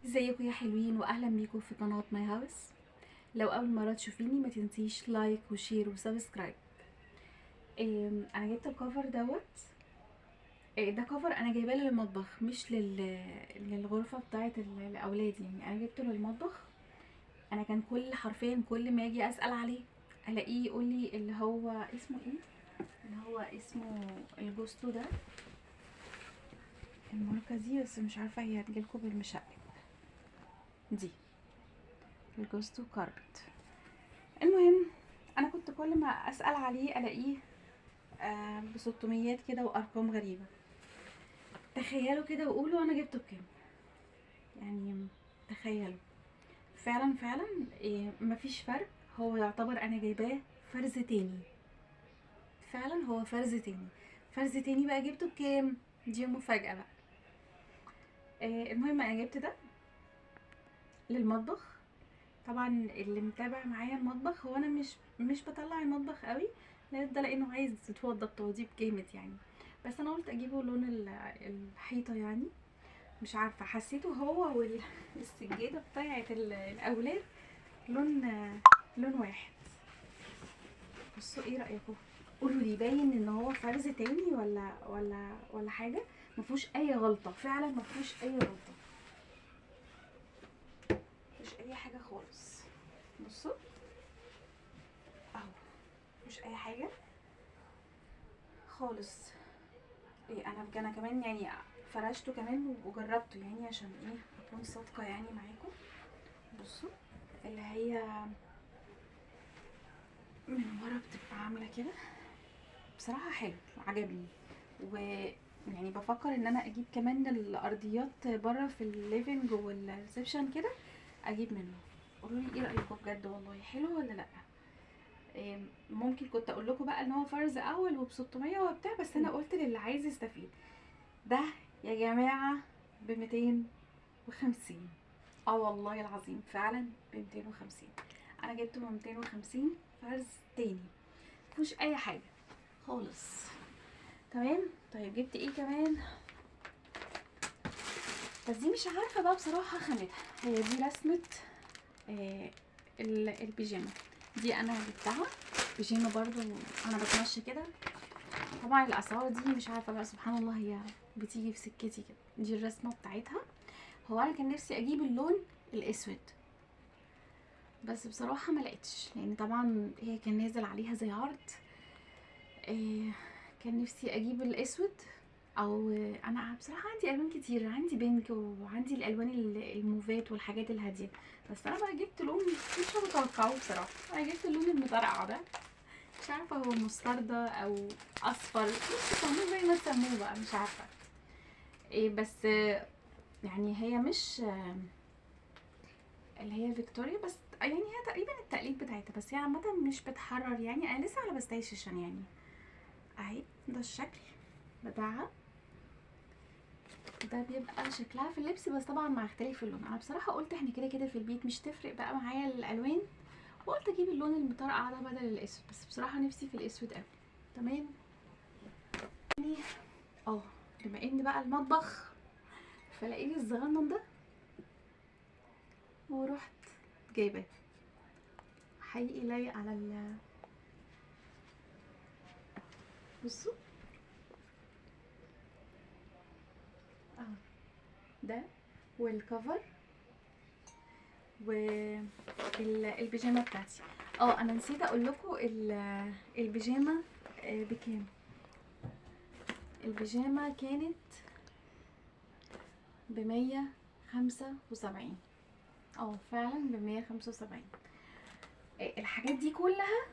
ازيكم يا حلوين واهلا بيكم في قناة ماي هاوس. لو اول مرة تشوفيني ما تنسيش لايك وشير وسبسكرايب. انا جبت الكفر دوت. ده كفر انا جايباه للمطبخ مش للغرفة بتاعة الاولاد، يعني انا جبته للمطبخ. انا كان حرفيا كل ما اجي اسأل عليه الاقيه يقول لي اللي هو اسمه ايه، اللي هو اسمه الجوستو ده، الماركة دي بس مش عارفة هي هتجيلكوا بالمشقة دي، الجوستو كاربت. المهم انا كنت كل ما اسال عليه الاقيه بستميات كده وارقام غريبه. تخيلوا كده وقولوا انا جبته بكام، يعني تخيلوا. فعلا فعلا مفيش فرق. هو يعتبر انا جايباه فرز تاني، فعلا هو فرز تاني. فرز تاني بقى جبته بكام؟ دي مفاجأة بقى. المهم انا جبت ده للمطبخ. طبعا اللي متابع معايا المطبخ هو انا مش بطلع المطبخ قوي، لان ده لانه عايز يتوضب توضيب جامد يعني. بس انا قلت اجيبه لون الحيطه يعني. مش عارفه، حسيته هو والسجاده بتاعه الاولاد لون واحد. بصوا ايه رايكم؟ قولوا لي باين ان هو فرز تاني ولا حاجه. مفيهوش اي غلطه، فعلا مفيهوش اي غلطه، مفيش اي حاجه خالص. بصوا اهو، مش اي حاجه خالص. إيه، انا كمان يعني فرشته كمان وجربته، يعني عشان ايه اكون صادقه يعني معاكم. بصوا اللي هي من ورا بتبقى عامله كده. بصراحه حلو، عجبني. ويعني بفكر ان انا اجيب كمان الارضيات بره في الليفنج والريسبشن كده، اجيب منه. قولوا لي ايه رايكم بجد، والله حلو ولا لا؟ ممكن كنت اقول لكم بقى ان هو فرز اول وب 600 وبتاع، بس انا قلت للي عايز يستفيد ده يا جماعه ب 250. اه والله العظيم فعلا ب 250. انا جبته ب 250 فرز تاني، مفيهوش اي حاجه خالص. تمام. طيب جبت ايه كمان؟ بس دي مش عارفه بقى بصراحه خامتها. هي دي رسمه البيجامه دي انا جبتها. بيجامه برضو انا بتمشى كده. طبعا الاسعار دي مش عارفه بقى، سبحان الله هي بتيجي في سكتي كده. دي الرسمه بتاعتها. هو انا كان نفسي اجيب اللون الاسود، بس بصراحه ما لقيتش، لان طبعا هي كان نازل عليها زي عرض. كان نفسي اجيب الاسود، او انا بصراحه عندي الوان كتير، عندي بينك وعندي الالوان الموفات والحاجات الهاديه. بس انا بقى جبت لون مش متوقعه بصراحه. انا جبت اللون المطرقع ده، مش عارفه هو مستردة او اصفر، مش تسموه زي ما تسموه بقى، مش عارفه ايه. بس يعني هي مش اللي هي فيكتوريا، بس يعني هي تقريبا التقليد بتاعتها، بس هي عامه مش بتحرر يعني. انا لسه على بستيشن يعني. اهي ده الشكل بتاعها. ده بيبقى شكلها في اللبس، بس طبعا مع اختلاف اللون. انا بصراحه قلت احنا كده كده في البيت مش تفرق بقى معايا الالوان، وقلت اجيب اللون المطرقع ده بدل الاسود، بس بصراحه نفسي في الاسود قوي. تمام. يعني اه بما ان بقى المطبخ، فلاقيلي الصغنن ده ورحت جايباه. حقيقي لايق على بصوا اه ده والكفر والبيجامه بتاعتي. انا نسيت اقول لكم البيجامه بكام. البيجامه كانت ب175. فعلا ب175. الحاجات دي كلها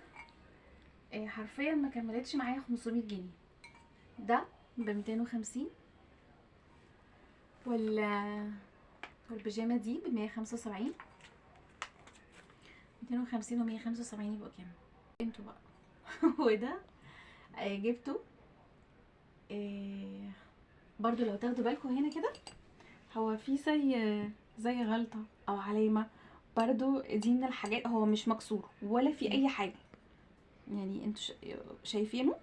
حرفيا ما كملتش معايا 500 جنيه. ده ب250، والبيجامه دي ب175. 250 و175 يبقوا كام؟ انتوا بقى. وده جبته آه، برضو لو تاخدوا بالكم هنا كده، هو في زي غلطة او علامة. برضو دي من الحاجات، هو مش مكسور ولا في اي حاجة، يعني انتوا شايفينه،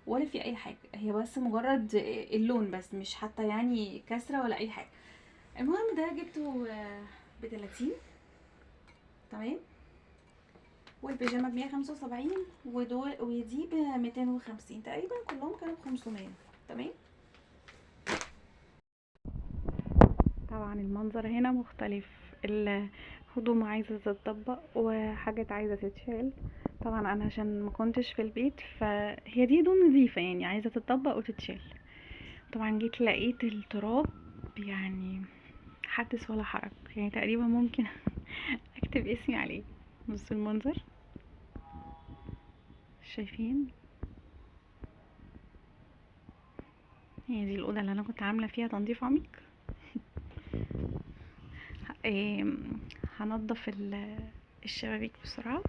ولا في اي حاجة. هي بس مجرد اللون، بس مش حتى يعني كسرة ولا اي حاجة. المهم ده جبته ب30. تمام. والبيجامه ب175، ودي ب250 تقريبا، كلهم كانوا ب500. تمام. طبعا المنظر هنا مختلف، الهدوم عايزة تتطبق وحاجات عايزة تتشال. طبعا انا عشان ما كنتش في البيت، فهي دي هدوم نظيفة يعني عايزة تتطبق وتتشال. طبعا جيت لقيت التراب، يعني حدث ولا حرج، يعني تقريبا ممكن اكتب اسمي عليه. بص المنظر، شايفين؟ هي دي الأوضة اللي أنا كنت عاملة فيها تنظيف عميق. إيه، هنضف الشبابيك بسرعة.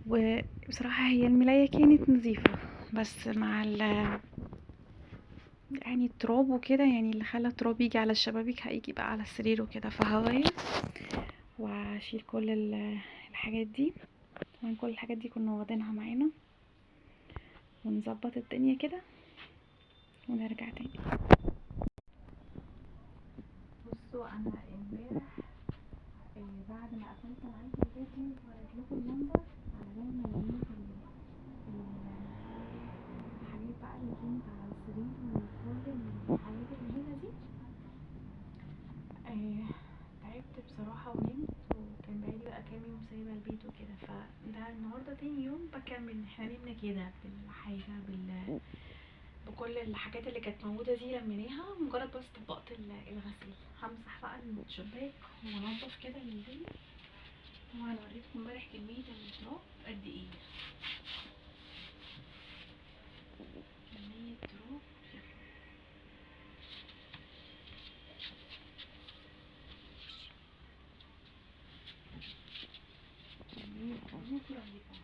وبصراحة هي الملاية كانت نظيفة، بس مع يعني التراب وكده، يعني اللي خلى التراب يجي على الشبابيك هيجي بقى على السرير وكده، فهغير واشيل كل الحاجات دي. طبعا كل الحاجات دي كنا واخدينها معانا، ونظبط الدنيا كده ونرجع تاني. بصوا انا امبارح بعد ما قفلت معاكم الفيديو ووريت لكم المنظر، على بال ما لميت الحاجات بقى اللي كانت على السرير وكل الحاجات اللي هنا دي، تعبت بصراحة ونمت. وكان بقالي بقى كام يوم سايبة البيت وكده، فده النهاردة تاني يوم بكمل. احنا نمنا كده بالحاجة بكل الحاجات اللي كانت موجودة دي لميناها، مجرد بس طبقت الغسيل. همسح بقى الشباك وانضف كده الدنيا. طبعا وريتكم امبارح كمية التراب قد ايه، كمية تراب، كمية تراب رهيبة.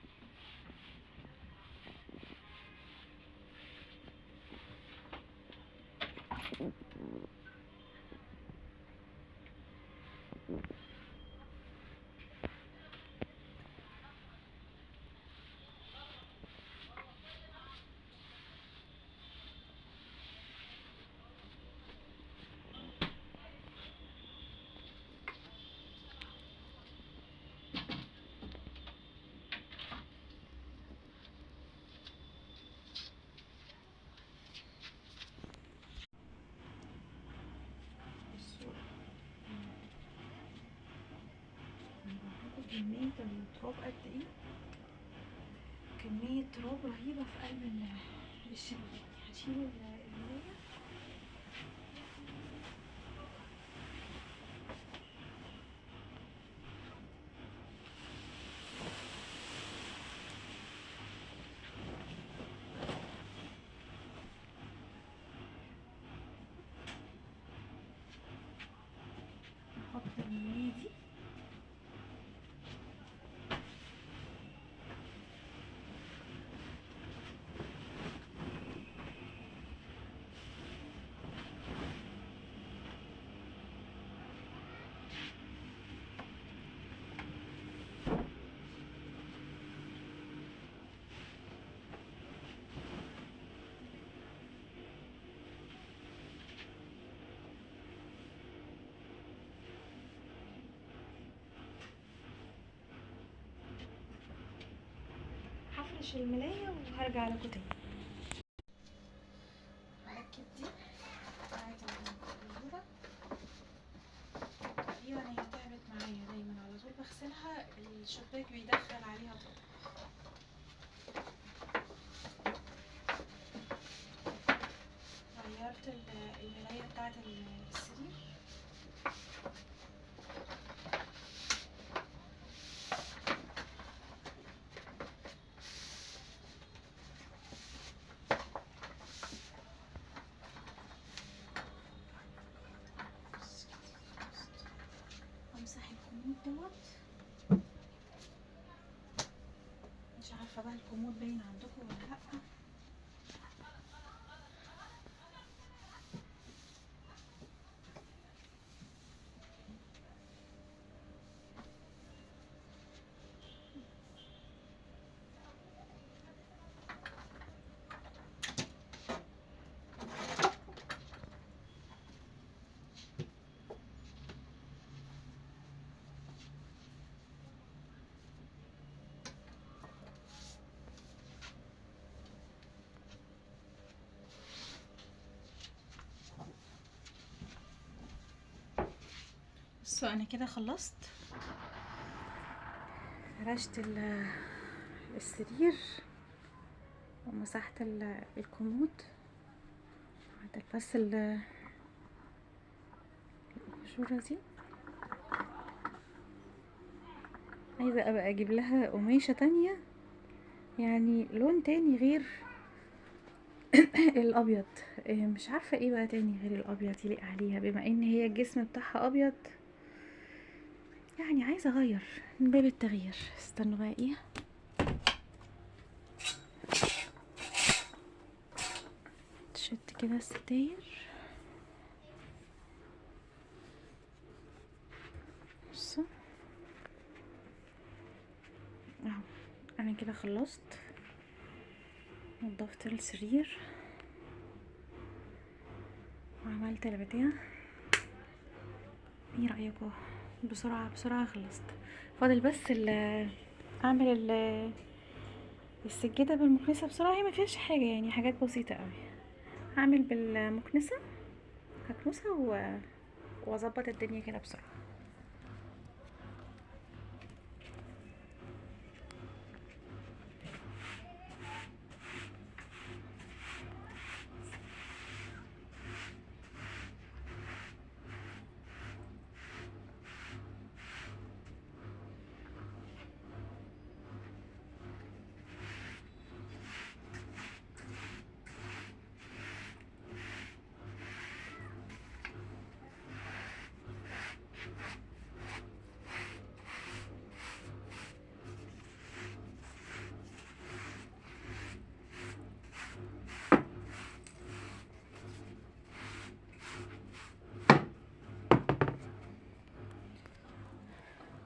بصوا كمية التراب قد ايه، كمية تراب رهيبة في قلب الشبابيك. هشيل الملاية. نحط الملاية دي، هفرش الملاية وهرجع لكم تاني. هركب دي بتاعت الأنبوبة. تقريبا هي تعبت معايا، دايما على طول بغسلها الشباك بيدخل عليها طاقة. غيرت الملاية بتاعت السرير. امسح الكومود دوت. مش عارفة بقى الكومود باين عندكم ولا لأ. بصوا انا كده خلصت، فرشت السرير ومسحت الكومود، عدل بس الاباجوره دي. عايزه ابقى اجيب لها قماشه تانية، يعني لون تاني غير الابيض. مش عارفه ايه بقى تاني غير الابيض يليق عليها، بما ان هي الجسم بتاعها ابيض. يعني عايزه اغير من باب التغيير. استنوا بقى ايه، شت كده الستاير. بصوا اهو، انا كده خلصت، نضفت السرير وعملت البتاع. ايه رأيكم؟ بسرعة بسرعة خلصت. فاضل بس اعمل السجادة بالمكنسة بسرعة. هي ما فيهاش حاجة يعني، حاجات بسيطة قوي. هعمل بالمكنسة، هكنسها واظبط الدنيا كده بسرعة.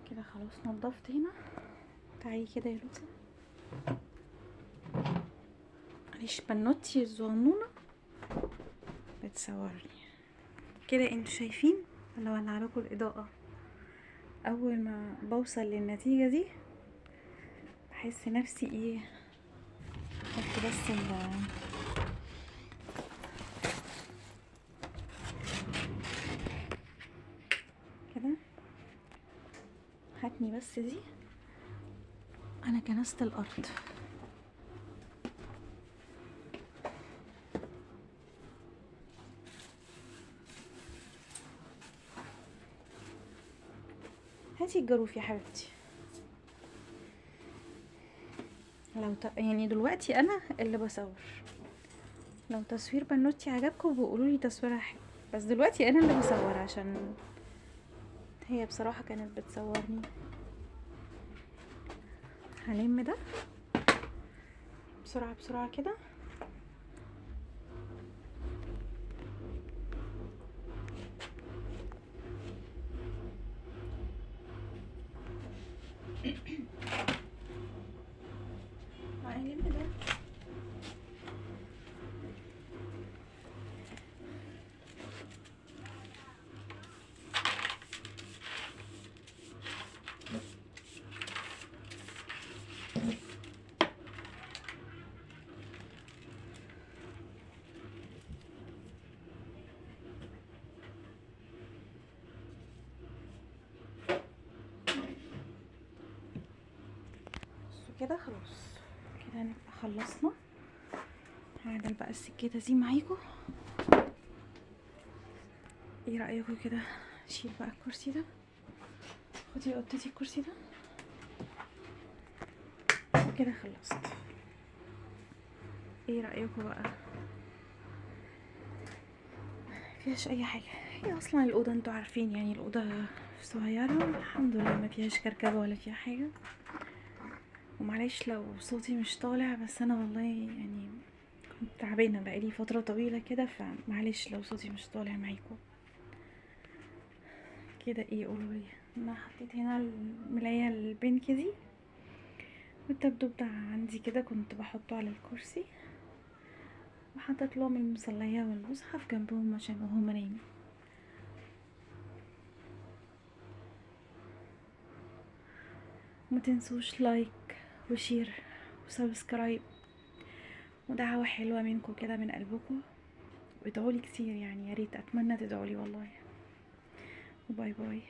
كده خلاص نضفت هنا. تعالي كده يا لوسة، معلش بنوتي الصغنونة بتصورني كده. انتوا شايفين؟ ولا ولع لكم الاضاءة؟ اول ما بوصل للنتيجة دي بحس نفسي ايه، احط بس كده. هاتني بس دي، انا كنست الارض. هاتي الجاروف يا حبيبتي. لو يعني دلوقتي انا اللي بصور، لو تصوير بنوتي عجبكم بقولوا لي تصويرها حلو، بس دلوقتي انا اللي بصور عشان هي بصراحة كانت بتصورني. هلم ده بسرعة بسرعة كده. هلم ده. بصوا كده خلاص، كده هنبقى خلصنا. هعدل بقى السكينة دي معاكم. ايه رأيكم كده؟ اشيل بقى الكرسي ده، خدي يا قطتي الكرسي ده. كده خلصت. ايه رأيكم بقى؟ مفيهاش اي حاجة. هي اصلا الأوضة انتوا عارفين يعني الأوضة صغيرة الحمد لله، ما فيهاش كركبة ولا فيها حاجة. ومعلش لو صوتي مش طالع، بس انا والله يعني كنت تعبانة بقالي فترة طويلة كده، فمعلش لو صوتي مش طالع معاكم كده. ايه قولوا لي. انا حطيت هنا الملاية البينك دي، والدبدوب ده عندي كده كنت بحطه على الكرسي، وحطيت لهم المصلية والمصحف جنبهم عشان وهم نايمين. متنسوش لايك وشير وسبسكرايب ودعوة حلوة منكم كده من قلبكم، وادعولي كتير يعني، يا ريت اتمنى تدعولي والله. وباي باي.